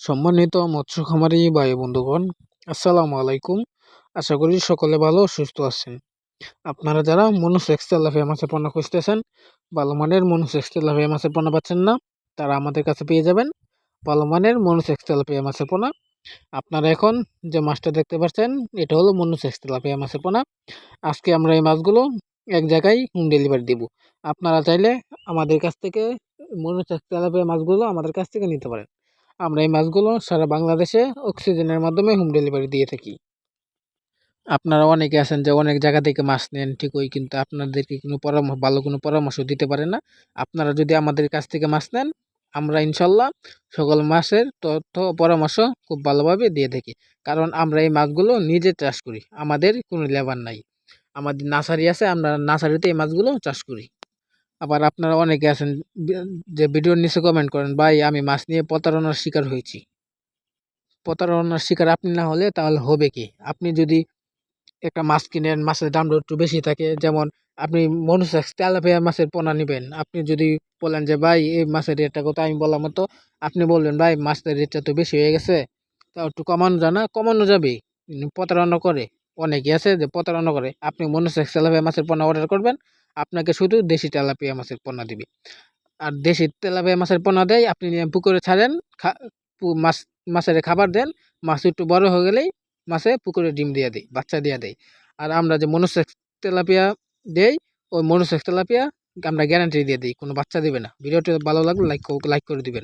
সম্মানিত মৎস্য খামারি ভাই বন্ধুগণ, আসসালামু আলাইকুম। আশা করি সকলে ভালো ও সুস্থ আছেন। আপনারা যারা মনোসেক্স তেলাপিয়া মাছের পোনা খুঁজতেছেন, ভালো মানের মনোসেক্স তেলাপিয়া মাছের পোনা পাচ্ছেন না, তারা আমাদের কাছে পেয়ে যাবেন ভালো মানের মনোসেক্স তেলাপিয়া মাছের পোনা। আপনারা এখন যে মাছটা দেখতে পাচ্ছেন, এটা হলো মনোসেক্স তেলাপিয়া মাছের পোনা। আজকে আমরা এই মাছগুলো এক জায়গায় হোম ডেলিভারি দিব। আপনারা চাইলে আমাদের কাছ থেকে মনোসেক্স তেলাপিয়া মাছগুলো আমাদের কাছ থেকে নিতে পারেন। আমরা এই মাছগুলো সারা বাংলাদেশে অক্সিজেনের মাধ্যমে হোম ডেলিভারি দিয়ে থাকি। আপনারা অনেকে আছেন যে অনেক জায়গা থেকে মাছ নেন ঠিকই, কিন্তু আপনাদেরকে কোনো ভালো কোনো পরামর্শ দিতে পারে না। আপনারা যদি আমাদের কাছ থেকে মাছ নেন, আমরা ইনশাল্লাহ সকল মাছের তথ্য পরামর্শ খুব ভালোভাবে দিয়ে থাকি। কারণ আমরা এই মাছগুলো নিজে চাষ করি, আমাদের কোনো লেবার নাই। আমাদের নার্সারি আছে, আমরা নার্সারিতে এই মাছগুলো চাষ করি। আবার আপনারা অনেকে আছেন যে ভিডিওর নিচে কমেন্ট করেন, ভাই আমি মাছ নিয়ে প্রতারণার শিকার হয়েছি। প্রতারণার শিকার আপনি না হলে তাহলে হবে কি? আপনি যদি একটা মাছ কিনেন, মাছের দামটা একটু বেশি থাকে, যেমন আপনি মনোসেক্স তেলাপিয়া মাছের পোনা নিবেন, আপনি যদি বলেন যে ভাই এই মাছের রেটটা কত, আমি বললাম মতো আপনি বলবেন ভাই মাছের রেটটা তো বেশি হয়ে গেছে, তাও একটু কমানো যায় না? কমানো যাবে, প্রতারণা করে অনেকে আছে যে প্রতারণা করে। আপনি মনোসেক্স তেলাপিয়া মাছের পোনা অর্ডার করবেন, আপনাকে শুধু দেশি তেলাপিয়া মাছের পোনা দিবে। আর দেশি তেলাপিয়া মাছের পোনা দেয়, আপনি নিয়ে পুকুরে ছাড়েন, মাছ মাছের খাবার দেন, মাছ একটু বড় হয়ে গেলেই মাছে পুকুরে ডিম দিয়ে দেয়, বাচ্চা দিয়ে দেয়। আর আমরা যে মনোসেক্স তেলাপিয়া দেই, ওই মনোসেক্স তেলাপিয়া আমরা গ্যারান্টি দিয়ে দিই কোনো বাচ্চা দিবে না। ভিডিওটি ভালো লাগলে লাইক করে দিবেন।